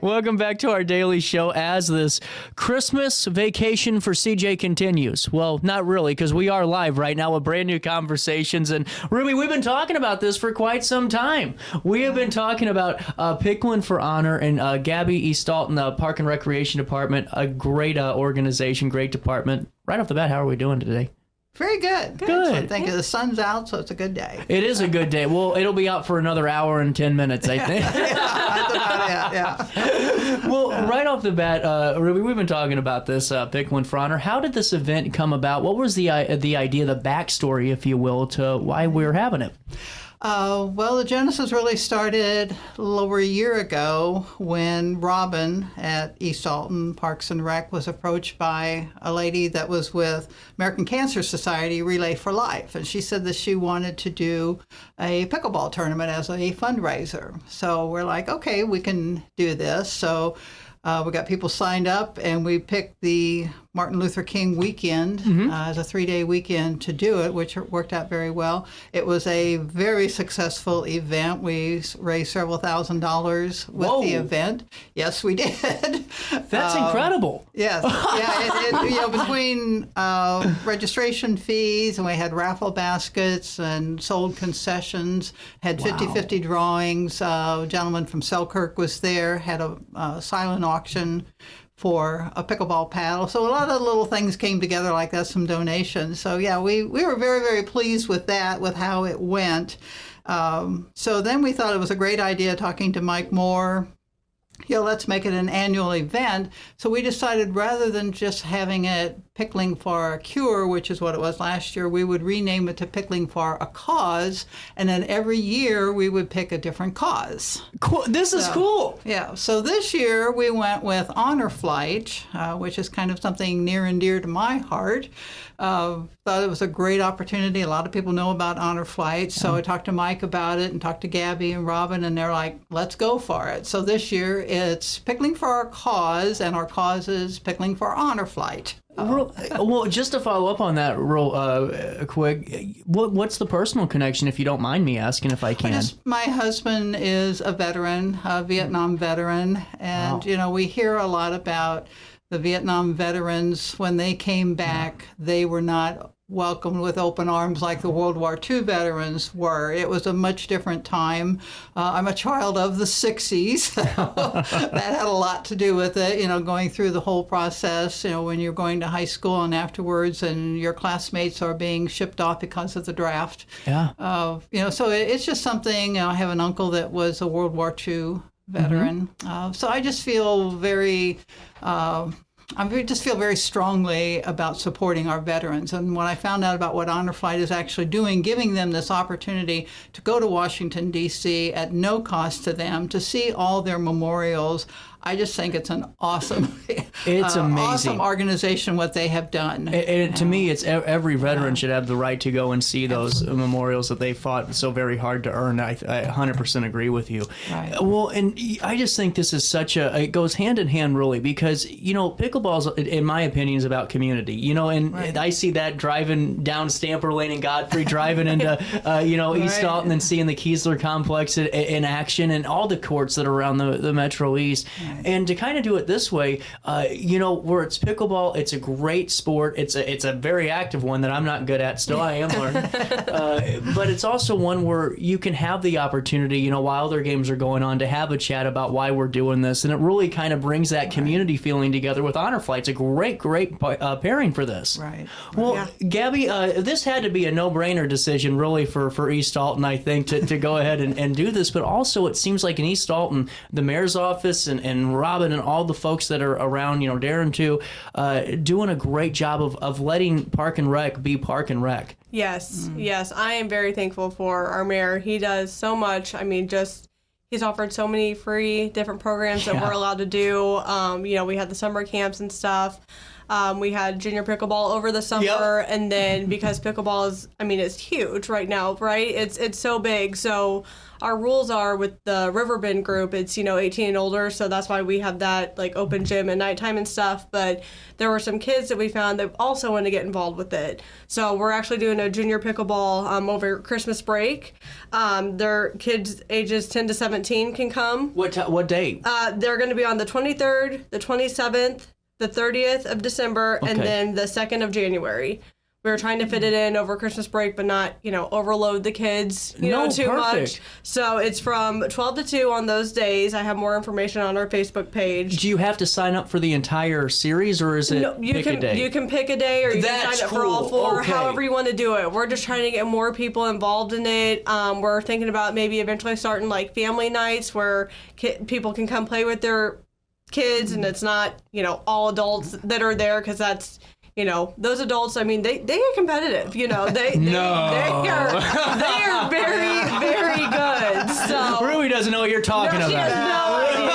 Welcome back to our daily show as this Christmas vacation for CJ continues. Well, not really, because we are live right now with brand new conversations. And Ruby, we've been talking about this for quite some time. We have been talking about Picklin for Honor and Gabby East Alton, the Park and Recreation Department, a great organization, great department. Right off the bat, how are we doing today? Very good. Good. Thank you. The sun's out, so it's a good day. It is a good day. Well, it'll be out for another hour and 10 minutes, I think. That's about it, yeah. Well, right off the bat, Ruby, we've been talking about this Picklin for Honor. How did this event come about? What was the idea, the backstory, if you will, to why we're having it? Well, the genesis really started a little over a year ago when Robin at East Alton Parks and Rec was approached by a lady that was with American Cancer Society Relay for Life. And she said that she wanted to do a pickleball tournament as a fundraiser. So we're like, okay, we can do this. So we got people signed up, and we picked the Martin Luther King weekend as a 3-day weekend to do it, which worked out very well. It was a very successful event. We raised several $1,000s with the event. Yes, we did. That's incredible. Yes. Yeah, between registration fees, and we had raffle baskets and sold concessions, had 50-50 drawings. A gentleman from Selkirk was there, had a silent auction for a pickleball paddle. So a lot of little things came together like that, some donations. So yeah, we were very, very pleased with that, with how it went. So then we thought it was a great idea, talking to Mike Moore, let's make it an annual event. So we decided, rather than just having it Pickling for a Cure, which is what it was last year, we would rename it to Pickling for a Cause, and then every year we would pick a different cause. Cool. This is cool. Yeah. So this year we went with Honor Flight, which is kind of something near and dear to my heart. Thought it was a great opportunity. A lot of people know about Honor Flight, so I talked to Mike about it and talked to Gabby and Robin, and they're like, let's go for it. So this year it's Pickling for our Cause, and our cause is Pickling for Honor Flight. Well, just to follow up on that real quick, what's the personal connection, if you don't mind me asking, if I can? My husband is a veteran, a Vietnam veteran, and we hear a lot about the Vietnam veterans. When they came back, they were not welcomed with open arms like the World War II veterans were. It was a much different time. I'm a child of the 60s. That had a lot to do with it, going through the whole process, when you're going to high school and afterwards, and your classmates are being shipped off because of the draft. Yeah. So it's just something. I have an uncle that was a World War II veteran. So I just feel very very strongly about supporting our veterans. And when I found out about what Honor Flight is actually doing, giving them this opportunity to go to Washington, D.C. at no cost to them, to see all their memorials, I just think it's an awesome, awesome organization, what they have done. And to me, it's every veteran should have the right to go and see those memorials that they fought so very hard to earn. I 100% agree with you. Right. Well, and I just think this is it goes hand in hand, really, because, pickleball, in my opinion, is about community, and I see that driving down Stamper Lane in Godfrey, driving into, East Alton, and seeing the Kiesler Complex in action, and all the courts that are around the Metro East. And to kind of do it this way, where it's pickleball, it's a great sport. It's a very active one that I'm not good at. Still, I am learning. But it's also one where you can have the opportunity, while other games are going on, to have a chat about why we're doing this. And it really kind of brings that community feeling together with Honor Flight. It's a great pairing for this. Right. Well, Gabby, this had to be a no-brainer decision, really, for East Alton, I think, to go ahead and do this. But also, it seems like in East Alton, the mayor's office and Robin and all the folks that are around, Darren too, doing a great job of letting Park and Rec be Park and Rec. Yes, yes. I am very thankful for our mayor. He does so much. I mean, he's offered so many free different programs that we're allowed to do. We had the summer camps and stuff. We had junior pickleball over the summer, and then because pickleball is, I mean, it's huge right now, right? It's so big. So our rules are with the RiverBend group, it's, 18 and older, so that's why we have that, like, open gym at nighttime and stuff. But there were some kids that we found that also want to get involved with it. So we're actually doing a junior pickleball over Christmas break. Their kids ages 10 to 17 can come. What date? They're going to be on the 23rd, the 27th, the 30th of December, and then the 2nd of January. We were trying to fit it in over Christmas break, but not, overload the kids, too much. So it's from 12 to 2 on those days. I have more information on our Facebook page. Do you have to sign up for the entire series, or is it a day? You can pick a day, or you can sign up for all 4, however you want to do it. We're just trying to get more people involved in it. We're thinking about maybe eventually starting like family nights where people can come play with their kids, and it's not, all adults that are there, because that's... those adults, I mean, they get competitive, they are very, very good. So Rui doesn't know what you're talking about. She has no idea.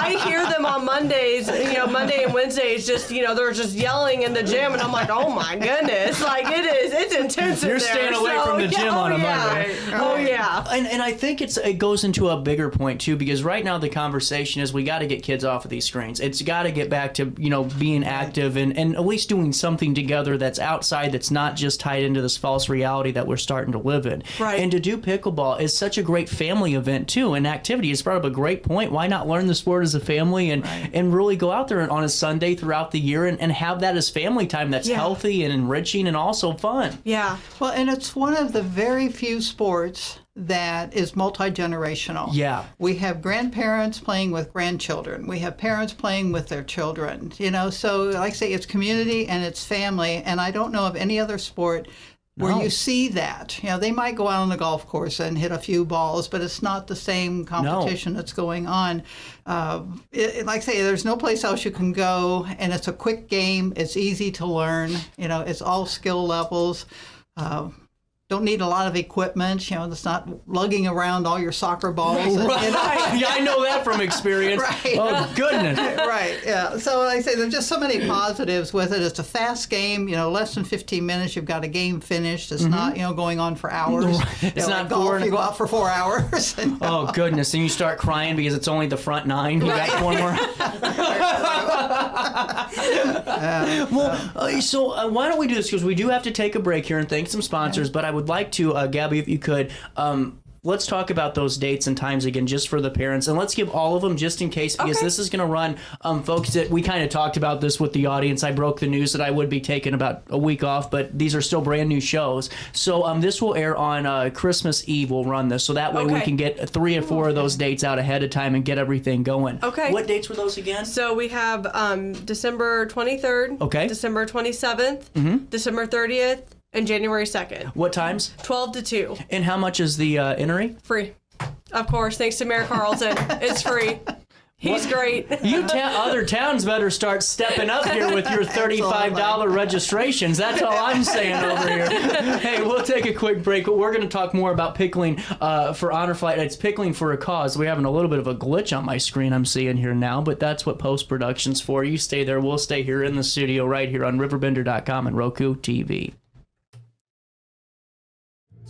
I hear them on Mondays, Monday and Wednesdays, just, they're just yelling in the gym, and I'm like, oh my goodness, like it's intense. You're staying away from the gym on a Monday. Oh yeah. And I think it goes into a bigger point too, because right now the conversation is we got to get kids off of these screens. It's got to get back to, being active and at least doing something together that's outside, that's not just tied into this false reality that we're starting to live in. Right. And to do pickleball is such a great family event too, and activity. It's brought up a great point. Why not learn the sport as a family and really go out there on a Sunday throughout the year and have that as family time that's healthy and enriching and also fun. Yeah. Well, and it's one of the very few sports that is multi-generational. Yeah. We have grandparents playing with grandchildren. We have parents playing with their children. So like I say, it's community and it's family. And I don't know of any other sport where you see that. They might go out on the golf course and hit a few balls, but it's not the same competition that's going on. Like I say, there's no place else you can go, and it's a quick game. It's easy to learn. It's all skill levels. Don't need a lot of equipment. It's not lugging around all your soccer balls. Right. Yeah, I know that from experience. Right. Oh, goodness. Right, yeah. So like I say, there's just so many positives with it. It's a fast game. Less than 15 minutes, you've got a game finished. It's not, going on for hours. It's not like golf, you go out for 4 hours. Oh, goodness. And you start crying because it's only the front 9. You got one more. So why don't we do this? Because we do have to take a break here and thank some sponsors, but I would like to, Gabby, if you could, let's talk about those dates and times again, just for the parents, and let's give all of them just in case, because this is going to run, folks, that we kind of talked about this with the audience. I broke the news that I would be taking about a week off, but these are still brand new shows. So this will air on Christmas Eve. We'll run this, so that way we can get 3 or 4 of those dates out ahead of time and get everything going. Okay. What dates were those again? So we have December 23rd, December 27th, December 30th, and January 2nd. What times? 12 to 2. And how much is the entry? Free. Of course, thanks to Mayor Carlton. It's free. He's great. You other towns better start stepping up here with your $35 registrations. That's all I'm saying over here. Hey, we'll take a quick break. We're going to talk more about pickling for Honor Flight. It's pickling for a cause. We're having a little bit of a glitch on my screen I'm seeing here now, but that's what post-production's for. You stay there. We'll stay here in the studio right here on RiverBender.com and Roku TV.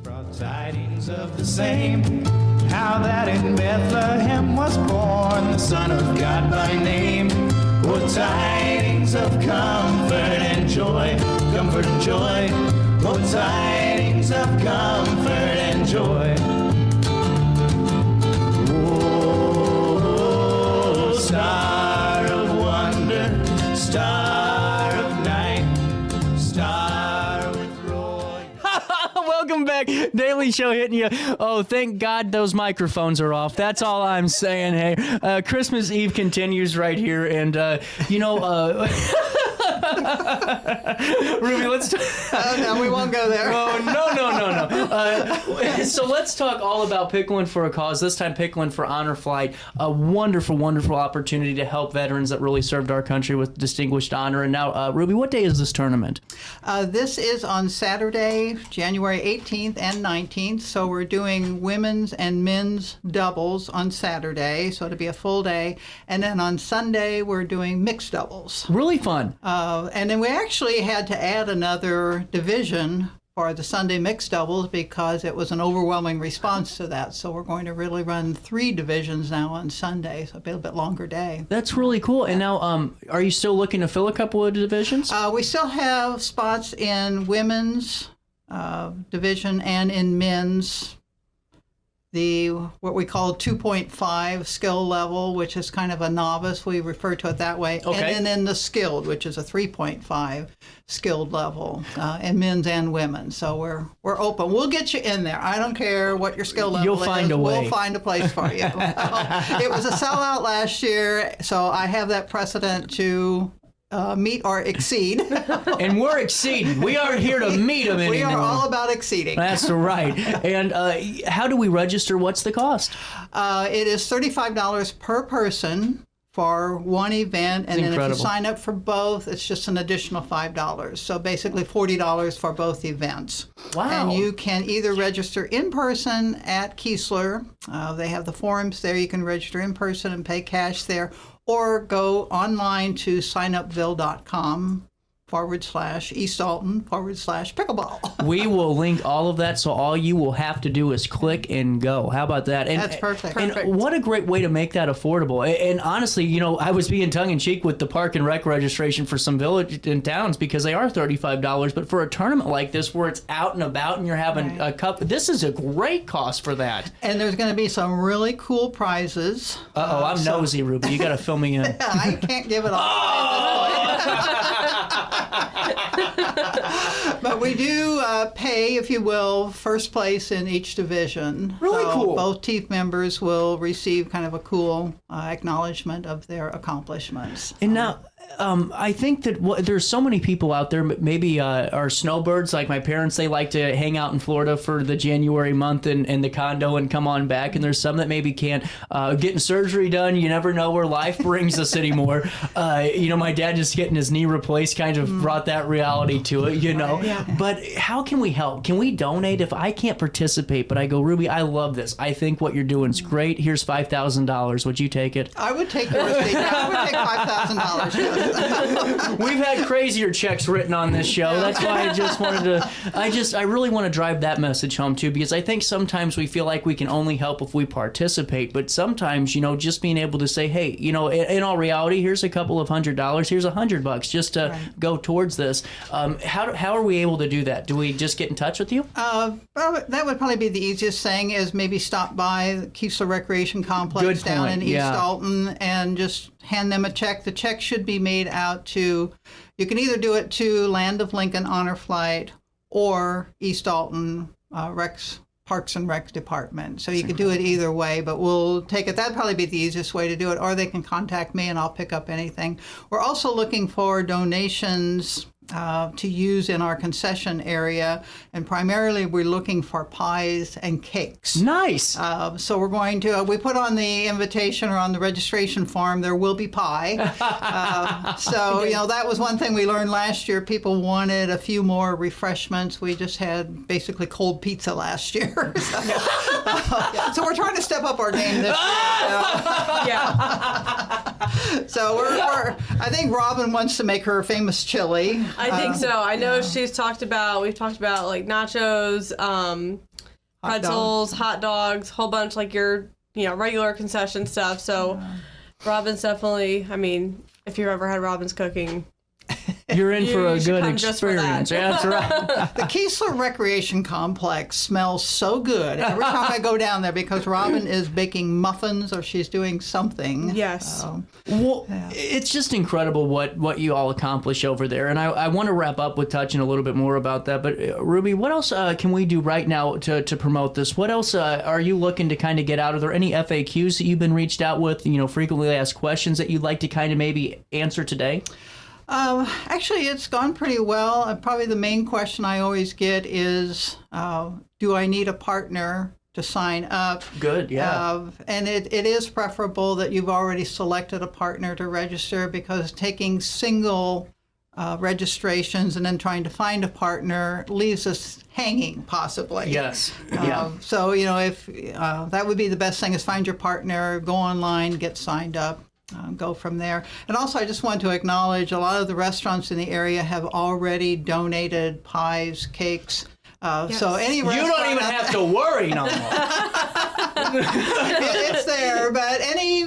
Brought tidings of the same, how that in Bethlehem was born the Son of God by name. Oh, tidings of comfort and joy, comfort and joy. Oh, tidings of comfort and joy. Oh, star of wonder, star of night, star with roy. Welcome back. Daily Show hitting you. Oh, thank God those microphones are off. That's all I'm saying. Hey, Christmas Eve continues right here. And, Ruby, let's talk. Oh, no, we won't go there. Oh, no. So let's talk all about Picklin for a Cause, this time Picklin for Honor Flight. A wonderful, wonderful opportunity to help veterans that really served our country with distinguished honor. And now, Ruby, what day is this tournament? This is on Saturday, January 18th and 19th. So we're doing women's and men's doubles on Saturday. So it'll be a full day. And then on Sunday, we're doing mixed doubles. Really fun. And then we actually had to add another division for the Sunday mixed doubles because it was an overwhelming response to that. So we're going to really run 3 divisions now on Sunday, so it'll be a bit longer day. That's really cool. And now, are you still looking to fill a couple of divisions? We still have spots in women's division and in men's, what we call 2.5 skill level, which is kind of a novice. We refer to it that way. Okay. And then in the skilled, which is a 3.5 skilled level, in men's and women. So we're open. We'll get you in there. I don't care what your skill level is. You'll find a way. We'll find a place for you. It was a sellout last year, so I have that precedent to meet or exceed. And we're exceeding. We aren't here to meet them anymore. We are all about exceeding. That's right. And how do we register? What's the cost? It is $35 per person for one event, and then if you sign up for both, it's just an additional $5. So basically $40 for both events. Wow. And you can either register in person at Keesler. They have the forums there. You can register in person and pay cash there, or go online to signupville.com /East Alton /pickleball. We will link all of that, so all you will have to do is click and go. How about that? And, That's perfect. And what a great way to make that affordable. And honestly, you know, I was being tongue-in-cheek with the park and rec registration for some villages and towns because they are $35, but for a tournament like this where it's out and about and you're having a cup, this is a great cost for that. And there's going to be some really cool prizes. I'm nosy, Ruby. You got to fill me in. I can't give it all away at this point. But we do pay, if you will, first place in each division. Really cool. Both team members will receive kind of a cool acknowledgement of their accomplishments. And now, I think that there's so many people out there, maybe are snowbirds, like my parents, they like to hang out in Florida for the January month and the condo and come on back. And there's some that maybe can't. Getting surgery done, you never know where life brings us anymore. You know, my dad just getting his knee replaced kind of brought that reality to it, you know. Yeah. But how can we help? Can we donate? If I can't participate, but I go, Ruby, I love this. I think what you're doing is great. Here's $5,000. Would you take it? I would take yours. I would take $5,000. Yes. We've had crazier checks written on this show. That's why I just wanted to. I really want to drive that message home too, because I think sometimes we feel like we can only help if we participate, but sometimes, you know, just being able to say, hey, you know, in all reality, here's a couple of $100, here's $100 just to go towards this. How are we able to do that? Do we just get in touch with you? Well, that would probably be the easiest thing, is maybe stop by the Keesler Recreation Complex down in East Alton and just hand them a check. The check should be made out to, you can either do it to Land of Lincoln Honor Flight or East Alton Parks and Rec Department. So you could do it either way, but we'll take it. That'd probably be the easiest way to do it, or they can contact me and I'll pick up anything. We're also looking for donations to use in our concession area, and primarily we're looking for pies and cakes. Nice. So we're going to, we put on the invitation or on the registration form, there will be pie. So, you know, that was one thing we learned last year. People wanted a few more refreshments. We just had basically cold pizza last year. So we're trying to step up our game this year. So I think Robin wants to make her famous chili. I think so. I know we've talked about like nachos, pretzels, hot dogs, whole bunch like your, you know, regular concession stuff. So Robin's definitely, I mean, if you've ever had Robin's cooking, you're in for a good experience. Yeah, that's right. The Keesler Recreation Complex smells so good every time I go down there, because Robin is baking muffins or she's doing something. Yes. Well, it's just incredible what you all accomplish over there. And I want to wrap up with touching a little bit more about that. But Ruby, what else can we do right now to promote this? What else are you looking to kind of get out? Are there any FAQs that you've been reached out with, you know, frequently asked questions that you'd like to kind of maybe answer today? Actually, it's gone pretty well. Probably the main question I always get is, do I need a partner to sign up? Good, yeah. And it is preferable that you've already selected a partner to register, because taking single registrations and then trying to find a partner leaves us hanging, possibly. Yes. Yeah. So, if that would be the best thing, is find your partner, go online, get signed up. Go from there. And also, I just want to acknowledge a lot of the restaurants in the area have already donated pies, cakes. So any You restaurant don't even have to worry no more. it's there. But any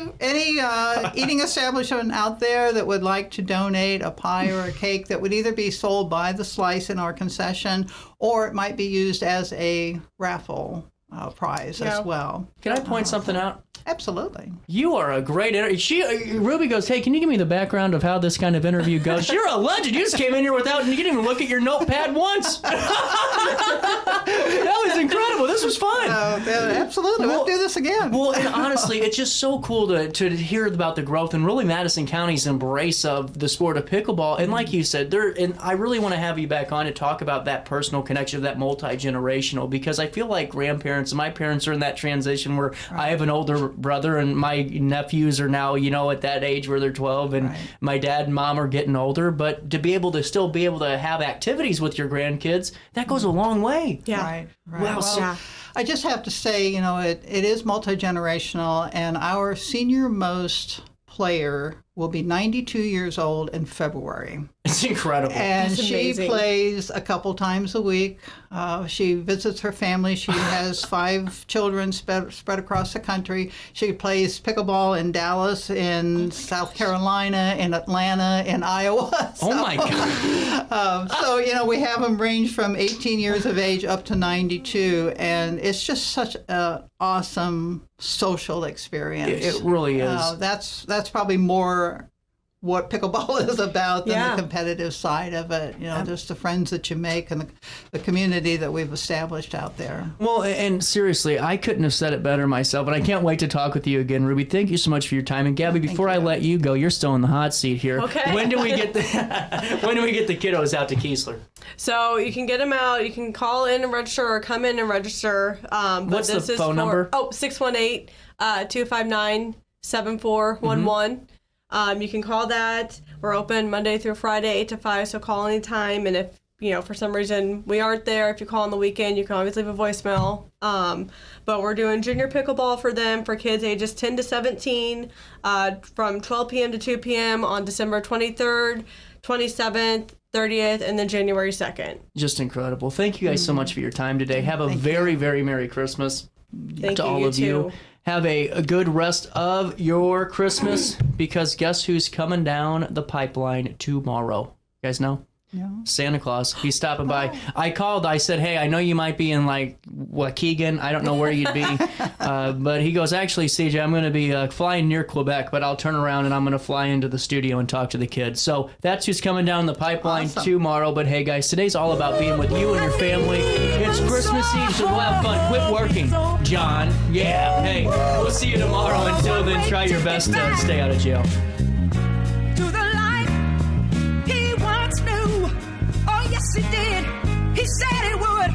eating establishment out there that would like to donate a pie or a cake that would either be sold by the slice in our concession, or it might be used as a raffle prize as well. Can I point something out? Absolutely. You are a great Ruby goes, hey, can you give me the background of how this kind of interview goes? You're a legend. You just came in here without, you didn't even look at your notepad once. That was incredible. This was fun. Absolutely. We'll do this again. Well, and honestly, it's just so cool to hear about the growth and really Madison County's embrace of the sport of pickleball. And like you said, and I really want to have you back on to talk about that personal connection, that multi-generational, because I feel like grandparents and my parents are in that transition where I have an older brother and my nephews are now, at that age where they're 12, and my dad and mom are getting older, but to be able to still be able to have activities with your grandkids, that goes a long way. Yeah. Right. Well, I just have to say, it is multi-generational, and our senior most player will be 92 years old in February. It's incredible. And That's she amazing. plays a couple times a week. She visits her family. She has 5 children spread across the country. She plays pickleball in Dallas, in South Carolina, in Atlanta, in Iowa. Oh my God. So, we have them range from 18 years of age up to 92. And it's just such an awesome social experience. It really is. That's probably more what pickleball is about than the competitive side of it. Just the friends that you make and the community that we've established out there. Well, and seriously, I couldn't have said it better myself, and I can't wait to talk with you again, Ruby. Thank you so much for your time. And Gabby, before I let you go, you're still in the hot seat here. Okay. When do we get the kiddos out to Keesler? So you can get them out. You can call in and register, or come in and register. What's the phone number? 618-259-7411. You can call that. We're open Monday through Friday, 8 to 5, so call anytime. And if, for some reason we aren't there, if you call on the weekend, you can always leave a voicemail. But we're doing junior pickleball for them, for kids ages 10 to 17, from 12 p.m. to 2 p.m. on December 23rd, 27th, 30th, and then January 2nd. Just incredible. Thank you guys so much for your time today. Have a very, very Merry Christmas to all of you. Have a good rest of your Christmas, because guess who's coming down the pipeline tomorrow? You guys know? Yeah. Santa Claus. He's stopping by. I called. I said, hey, I know you might be in Waukegan. I don't know where you'd be. But he goes, actually, CJ, I'm going to be flying near Quebec, but I'll turn around and I'm going to fly into the studio and talk to the kids. So that's who's coming down the pipeline tomorrow. But hey, guys, today's all about being with you and your family. It's Christmas Eve, so we'll have fun. Quit working, John. Yeah. Hey, we'll see you tomorrow. Until then, try your best to stay out of jail. To the life he once knew. Oh, yes, he did. He said he would.